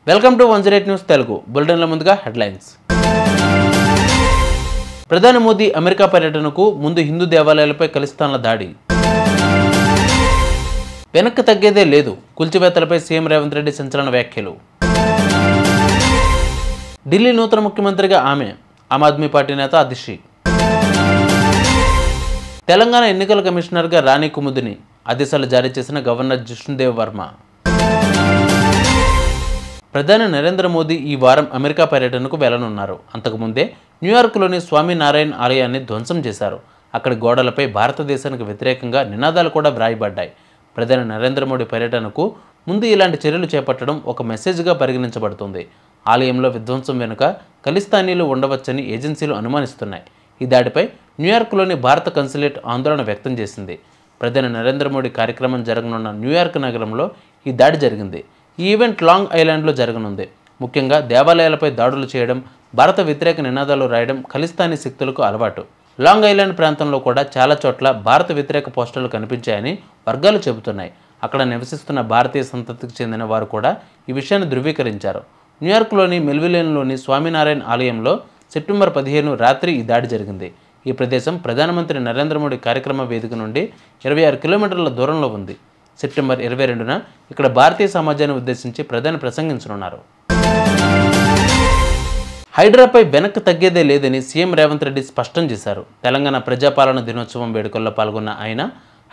Welcome to 108 news Telugu బులెటిన్ల ముందుగా headlines. ప్రధాని Modi America పర్యటనకు ముందు హిందూ దేవాలయాలపై ఖలిస్తాన్ల దాడి. వెనక్కి తగ్గేదే లేదు, కూల్చివేతలపై సీఎం రేవంత్ రెడ్డి సంచలన వ్యాఖ్యలు. ఢిల్లీ నూతన ముఖ్యమంత్రిగా ఆమ్ ఆద్మీ పార్టీ నేత అతిషి. తెలంగాణ ఎన్నికల కమిషనర్గా రాణి కుముదిని ఆదేశాలు జారీ చేసిన గవర్నర్ జిష్ణుదేవ్ వర్మ. ప్రధాని నరేంద్ర మోదీ ఈ వారం అమెరికా పర్యటనకు వెళ్లనున్నారు. అంతకుముందే న్యూయార్క్లోని స్వామినారాయణ్ ఆలయాన్ని ధ్వంసం చేశారు. అక్కడి గోడలపై భారతదేశానికి వ్యతిరేకంగా నినాదాలు కూడా వ్రాయబడ్డాయి. ప్రధాని నరేంద్ర మోదీ పర్యటనకు ముందు ఇలాంటి చర్యలు చేపట్టడం ఒక మెసేజ్గా పరిగణించబడుతుంది. ఆలయంలో విధ్వంసం వెనుక ఖలిస్తానీలు ఉండవచ్చని ఏజెన్సీలు అనుమానిస్తున్నాయి. ఈ దాడిపై న్యూయార్క్లోని భారత కన్సులేట్ ఆందోళన వ్యక్తం చేసింది. ప్రధాని నరేంద్ర మోదీ కార్యక్రమం జరగనున్న న్యూయార్క్ నగరంలో ఈ దాడి జరిగింది. ఈ ఈవెంట్ లాంగ్ ఐలాండ్లో జరగనుంది. ముఖ్యంగా దేవాలయాలపై దాడులు చేయడం, భారత వ్యతిరేక నినాదాలు రాయడం ఖలిస్తానీ శక్తులకు అలవాటు. లాంగ్ ఐలాండ్ ప్రాంతంలో కూడా చాలా చోట్ల భారత వ్యతిరేక పోస్టర్లు కనిపించాయని వర్గాలు చెబుతున్నాయి. అక్కడ నివసిస్తున్న భారతీయ సంతతికి చెందిన వారు కూడా ఈ విషయాన్ని ధృవీకరించారు. న్యూయార్క్లోని మెల్విలేన్లోని స్వామినారాయణ్ ఆలయంలో సెప్టెంబర్ 15 రాత్రి ఈ దాడి జరిగింది. ఈ ప్రదేశం ప్రధానమంత్రి నరేంద్ర మోడీ కార్యక్రమ వేదిక నుండి 26 కిలోమీటర్ల దూరంలో ఉంది. సెప్టెంబర్ 22న ఇక్కడ భారతీయ సమాజాన్ని ఉద్దేశించి ప్రధాని ప్రసంగించనున్నారు. హైడ్రాపై వెనక్కి తగ్గేదే లేదని సీఎం రేవంత్ రెడ్డి స్పష్టం చేశారు. తెలంగాణ ప్రజాపాలన దినోత్సవం వేడుకల్లో పాల్గొన్న ఆయన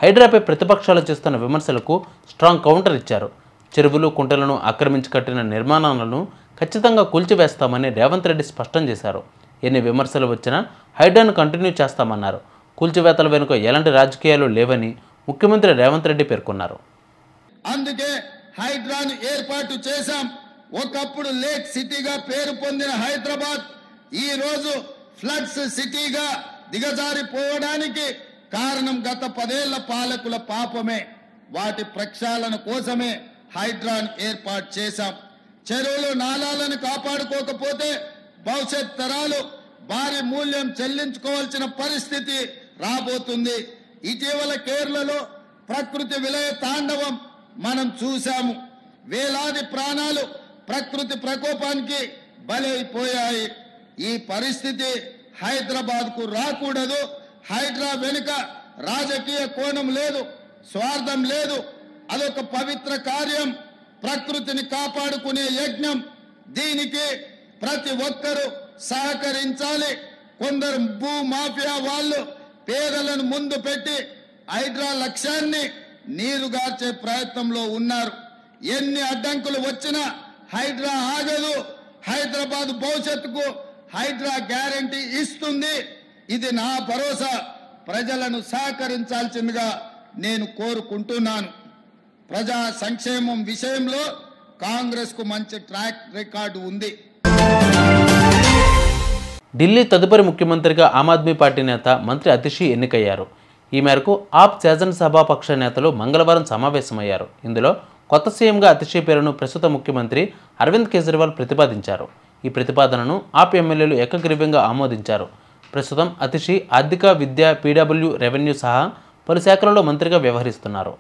హైడ్రాపై ప్రతిపక్షాలు చేస్తున్న విమర్శలకు స్ట్రాంగ్ కౌంటర్ ఇచ్చారు. చెరువులు, కుంటలను ఆక్రమించి కట్టిన నిర్మాణాలను ఖచ్చితంగా కూల్చివేస్తామని రేవంత్ రెడ్డి స్పష్టం చేశారు. ఎన్ని విమర్శలు వచ్చినా హైడ్రాను కంటిన్యూ చేస్తామన్నారు. కూల్చివేతల వెనుక ఎలాంటి రాజకీయాలు లేవని ముఖ్యమంత్రి రేవంత్ రెడ్డి పేర్కొన్నారు. అందుకే హైడ్రాను ఏర్పాటు చేశాం. ఒకప్పుడు లేక్ సిటీగా పేరు పొందిన హైదరాబాద్ ఈ రోజు ఫ్లడ్స్ సిటీగా దిగజారిపోవడానికి కారణం గత 10 ఏళ్ల పాలకుల పాపమే. వాటి ప్రక్షాళన కోసమే హైడ్రాను ఏర్పాటు చేశాం. చెరువులు, నాలాలను కాపాడుకోకపోతే భవిష్యత్ తరాలు భారీ మూల్యం చెల్లించుకోవాల్సిన పరిస్థితి రాబోతుంది. ఇటీవల కేరళలో ప్రకృతి విలయ తాండవం మనం చూశాము. వేలాది ప్రాణాలు ప్రకృతి ప్రకోపానికి బలైపోయాయి. ఈ పరిస్థితి హైదరాబాద్కు రాకూడదు. హైడ్రా వెనుక రాజకీయ కోణం లేదు, స్వార్థం లేదు. అదొక పవిత్ర కార్యం, ప్రకృతిని కాపాడుకునే యజ్ఞం. దీనికి ప్రతి ఒక్కరూ సహకరించాలి. కొందరు భూ మాఫియా వాళ్ళు పేదలను ముందు పెట్టి హైడ్రా లక్ష్యాన్ని నీరుగార్చే ప్రయత్నంలో ఉన్నారు. ఎన్ని అడ్డంకులు వచ్చినా హైడ్రా ఆగదు. హైదరాబాద్ భవిష్యత్తుకు హైడ్రా గ్యారంటీ ఇస్తుంది. ఇది నా భరోసా. ప్రజలను సహకరించాల్సిందిగా నేను కోరుకుంటున్నాను. ప్రజా సంక్షేమం విషయంలో కాంగ్రెస్ కు మంచి ట్రాక్ రికార్డు ఉంది. ఢిల్లీ తదుపరి ముఖ్యమంత్రిగా ఆమ్ ఆద్మీ పార్టీ నేత మంత్రి అతిషి ఎన్నికయ్యారు. ఈ మేరకు ఆప్ శాసనసభా పక్ష నేతలు మంగళవారం సమావేశమయ్యారు. ఇందులో కొత్త సీఎంగా అతిషి పేరును ప్రస్తుత ముఖ్యమంత్రి అరవింద్ కేజ్రీవాల్ ప్రతిపాదించారు. ఈ ప్రతిపాదనను ఆప్ ఎమ్మెల్యేలు ఏకగ్రీవంగా ఆమోదించారు. ప్రస్తుతం అతిషి ఆర్థిక, విద్య, పీడబ్ల్యూ, రెవెన్యూ సహా పలు శాఖలలో మంత్రిగా వ్యవహరిస్తున్నారు.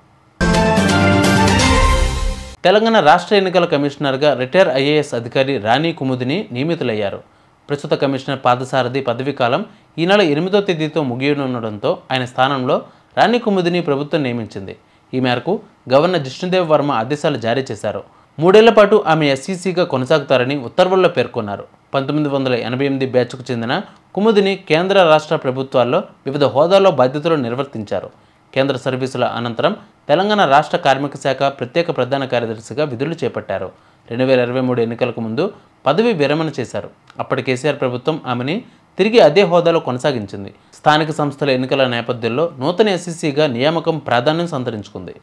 తెలంగాణ రాష్ట్ర ఎన్నికల కమిషనర్గా రిటైర్ ఐఏఎస్ అధికారి రాణి కుముదిని నియమితులయ్యారు. ప్రస్తుత కమిషనర్ పాదసారథి పదవీ కాలం ఈ నెల 8వ తేదీతో ముగియనుండడంతో ఆయన స్థానంలో రాణి కుముదిని ప్రభుత్వం నియమించింది. ఈ మేరకు గవర్నర్ జిష్ణుదేవ్ వర్మ ఆదేశాలు జారీ చేశారు. 3 ఏళ్ల పాటు ఆమె ఎస్సీసీగా కొనసాగుతారని ఉత్తర్వుల్లో పేర్కొన్నారు. 1988 బ్యాచ్కు చెందిన కుముదిని కేంద్ర, రాష్ట్ర ప్రభుత్వాల్లో వివిధ హోదాల్లో బాధ్యతలు నిర్వర్తించారు. కేంద్ర సర్వీసుల అనంతరం తెలంగాణ రాష్ట్ర కార్మిక శాఖ ప్రత్యేక ప్రధాన కార్యదర్శిగా విధులు చేపట్టారు. 2023 ఎన్నికలకు ముందు పదవి విరమణ చేశారు. అప్పటి కేసీఆర్ ప్రభుత్వం ఆమెని తిరిగి అదే హోదాలో కొనసాగించింది. స్థానిక సంస్థల ఎన్నికల నేపథ్యంలో నూతన ఎస్సీసీగా నియామకం ప్రాధాన్యం సంతరించుకుంది.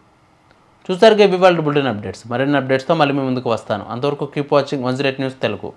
చూసారుగా ఇవాళ బులెటిన్ అప్డేట్స్. మరిన్ని అప్డేట్స్తో మళ్ళీ మీ ముందుకు వస్తాను. అంతవరకు కీప్ వాచింగ్ 108 న్యూస్ తెలుగు.